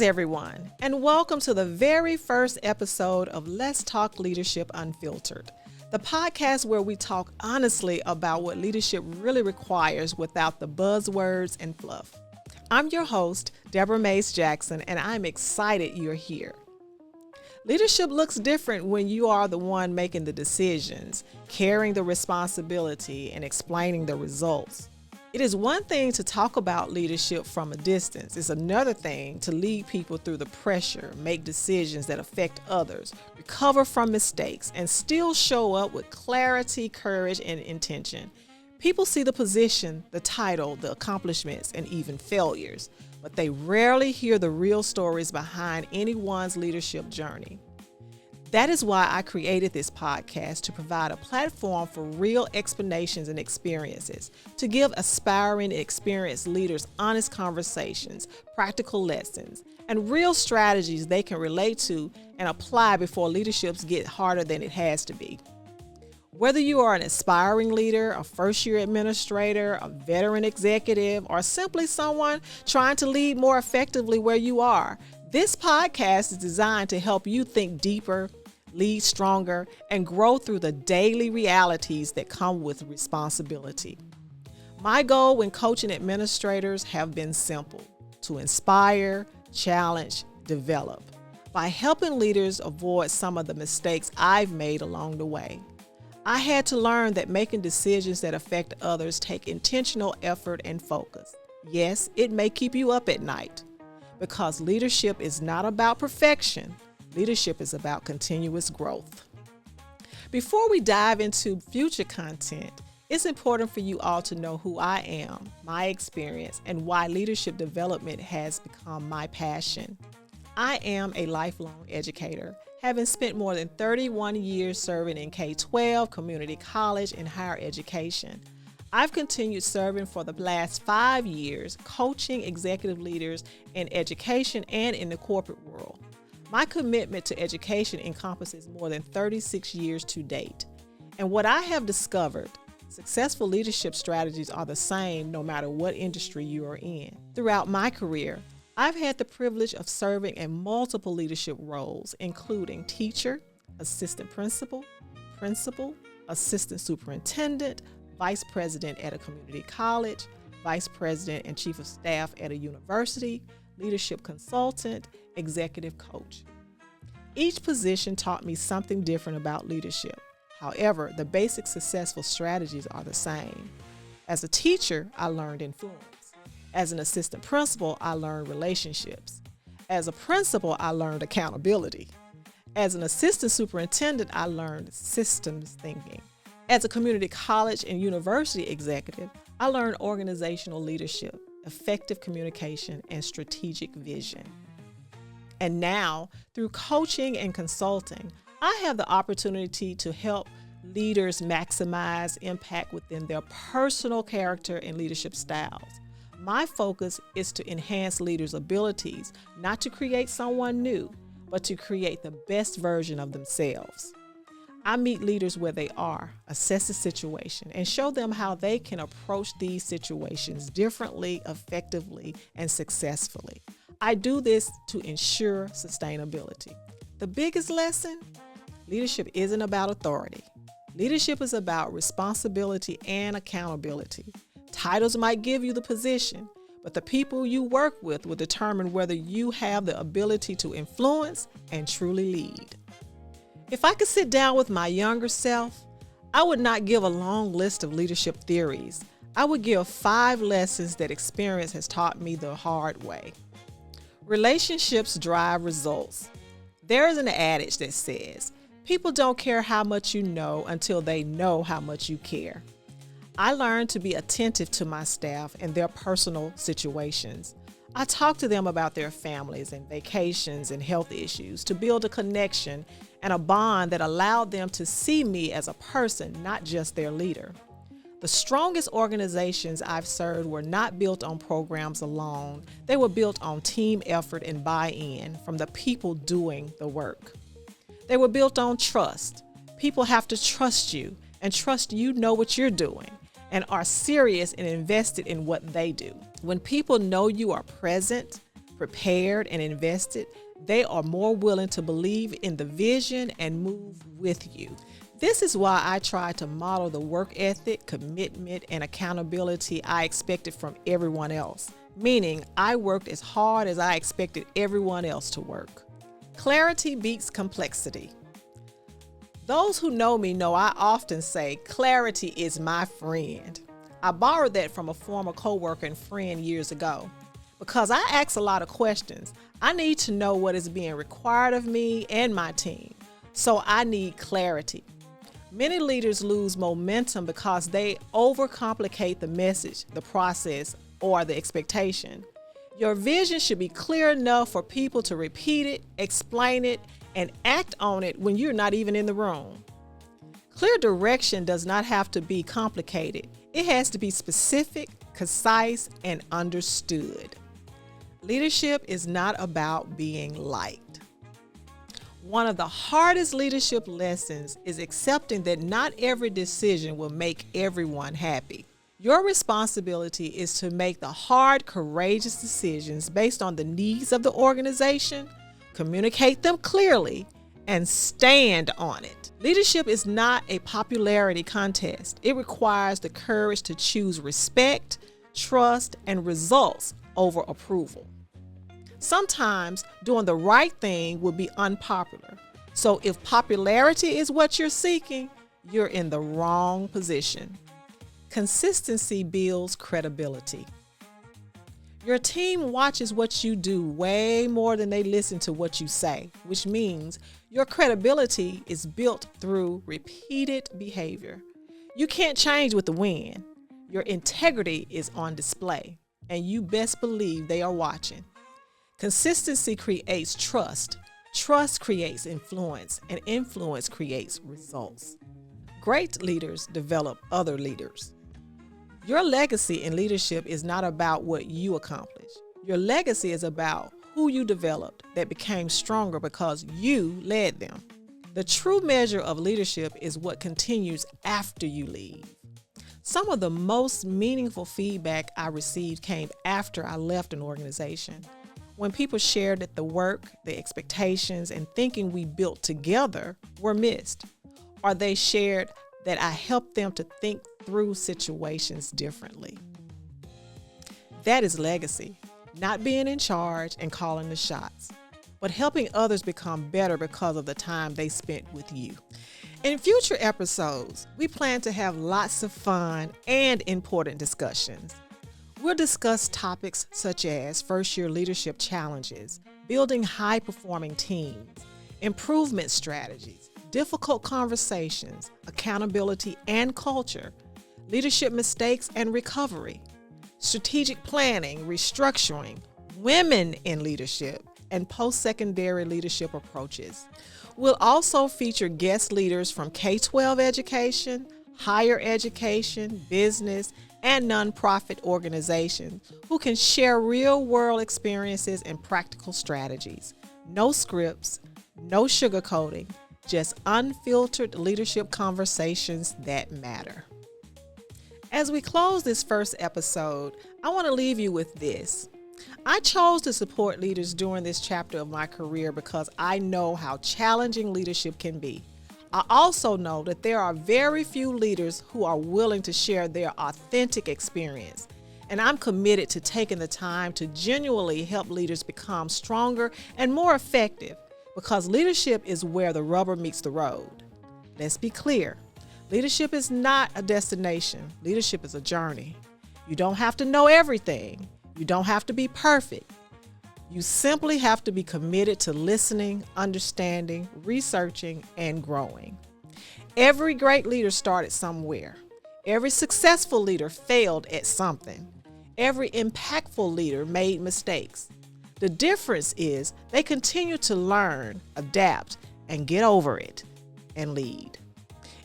everyone, and welcome to the very first episode of Let's Talk Leadership Unfiltered, the podcast where we talk honestly about what leadership really requires without the buzzwords and fluff. I'm your host, Deborah Mays Jackson, and I'm excited you're here. Leadership looks different when you are the one making the decisions, carrying the responsibility, and explaining the results. It is one thing to talk about leadership from a distance. It's another thing to lead people through the pressure, make decisions that affect others, recover from mistakes, and still show up with clarity, courage, and intention. People see the position, the title, the accomplishments, and even failures, but they rarely hear the real stories behind anyone's leadership journey. That is why I created this podcast, to provide a platform for real explanations and experiences, to give aspiring and experienced leaders honest conversations, practical lessons, and real strategies they can relate to and apply before leaderships get harder than it has to be. Whether you are an aspiring leader, a first-year administrator, a veteran executive, or simply someone trying to lead more effectively where you are, this podcast is designed to help you think deeper, lead stronger, and grow through the daily realities that come with responsibility. My goal when coaching administrators have been simple: to inspire, challenge, develop, by helping leaders avoid some of the mistakes I've made along the way. I had to learn that making decisions that affect others take intentional effort and focus. Yes, it may keep you up at night, because leadership is not about perfection. Leadership is about continuous growth. Before we dive into future content, it's important for you all to know who I am, my experience, and why leadership development has become my passion. I am a lifelong educator, having spent more than 31 years serving in K-12, community college, and higher education. I've continued serving for the last 5 years, coaching executive leaders in education and in the corporate world. My commitment to education encompasses more than 36 years to date. And what I have discovered, successful leadership strategies are the same no matter what industry you are in. Throughout my career, I've had the privilege of serving in multiple leadership roles, including teacher, assistant principal, assistant superintendent, vice president at a community college, vice president and chief of staff at a university, leadership consultant, executive coach. Each position taught me something different about leadership. However, the basic successful strategies are the same. As a teacher, I learned influence. As an assistant principal, I learned relationships. As a principal, I learned accountability. As an assistant superintendent, I learned systems thinking. As a community college and university executive, I learned organizational leadership, effective communication, and strategic vision. And now, through coaching and consulting, I have the opportunity to help leaders maximize impact within their personal character and leadership styles. My focus is to enhance leaders' abilities, not to create someone new, but to create the best version of themselves. I meet leaders where they are, assess the situation, and show them how they can approach these situations differently, effectively, and successfully. I do this to ensure sustainability. The biggest lesson: leadership isn't about authority. Leadership is about responsibility and accountability. Titles might give you the position, but the people you work with will determine whether you have the ability to influence and truly lead. If I could sit down with my younger self, I would not give a long list of leadership theories. I would give 5 lessons that experience has taught me the hard way. Relationships drive results. There is an adage that says, people don't care how much you know until they know how much you care. I learned to be attentive to my staff and their personal situations. I talk to them about their families and vacations and health issues to build a connection and a bond that allowed them to see me as a person, not just their leader. The strongest organizations I've served were not built on programs alone. They were built on team effort and buy-in from the people doing the work. They were built on trust. People have to trust you and trust you know what you're doing and are serious and invested in what they do. When people know you are present, prepared, and invested, they are more willing to believe in the vision and move with you. This is why I try to model the work ethic, commitment, and accountability I expected from everyone else, meaning I worked as hard as I expected everyone else to work. Clarity beats complexity. Those who know me know I often say clarity is my friend. I borrowed that from a former coworker and friend years ago. Because I ask a lot of questions, I need to know what is being required of me and my team. So I need clarity. Many leaders lose momentum because they overcomplicate the message, the process, or the expectation. Your vision should be clear enough for people to repeat it, explain it, and act on it when you're not even in the room. Clear direction does not have to be complicated. It has to be specific, concise, and understood. Leadership is not about being liked. One of the hardest leadership lessons is accepting that not every decision will make everyone happy. Your responsibility is to make the hard, courageous decisions based on the needs of the organization, communicate them clearly, and stand on it. Leadership is not a popularity contest. It requires the courage to choose respect, trust, and results over approval. Sometimes doing the right thing will be unpopular. So if popularity is what you're seeking, you're in the wrong position. Consistency builds credibility. Your team watches what you do way more than they listen to what you say, which means your credibility is built through repeated behavior. You can't change with the wind. Your integrity is on display, and you best believe they are watching. Consistency creates trust. Trust creates influence, and influence creates results. Great leaders develop other leaders. Your legacy in leadership is not about what you accomplish. Your legacy is about who you developed that became stronger because you led them. The true measure of leadership is what continues after you leave. Some of the most meaningful feedback I received came after I left an organization. When people shared that the work, the expectations, and thinking we built together were missed, or they shared that I helped them to think through situations differently. That is legacy, not being in charge and calling the shots, but helping others become better because of the time they spent with you. In future episodes, we plan to have lots of fun and important discussions. We'll discuss topics such as first-year leadership challenges, building high-performing teams, improvement strategies, difficult conversations, accountability and culture, leadership mistakes and recovery, strategic planning, restructuring, women in leadership, and post-secondary leadership approaches. We'll also feature guest leaders from K-12 education, higher education, business, and nonprofit organizations who can share real-world experiences and practical strategies. No scripts, no sugarcoating, just unfiltered leadership conversations that matter. As we close this first episode, I want to leave you with this. I chose to support leaders during this chapter of my career because I know how challenging leadership can be. I also know that there are very few leaders who are willing to share their authentic experience, and I'm committed to taking the time to genuinely help leaders become stronger and more effective, because leadership is where the rubber meets the road. Let's be clear. Leadership is not a destination. Leadership is a journey. You don't have to know everything. You don't have to be perfect. You simply have to be committed to listening, understanding, researching, and growing. Every great leader started somewhere. Every successful leader failed at something. Every impactful leader made mistakes. The difference is they continue to learn, adapt, and get over it, and lead.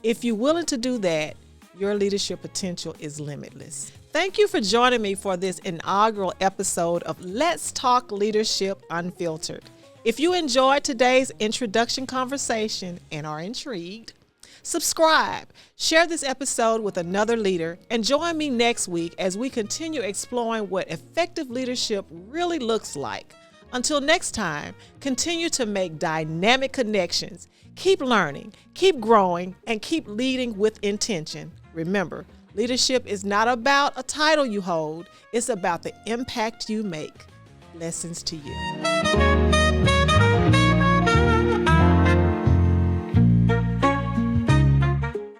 If you're willing to do that, your leadership potential is limitless. Thank you for joining me for this inaugural episode of Let's Talk Leadership Unfiltered. If you enjoyed today's introduction conversation and are intrigued, subscribe, share this episode with another leader, and join me next week as we continue exploring what effective leadership really looks like Until next time, continue to make dynamic connections. Keep learning, keep growing, and keep leading with intention. Remember, leadership is not about a title you hold, it's about the impact you make. Blessings to you.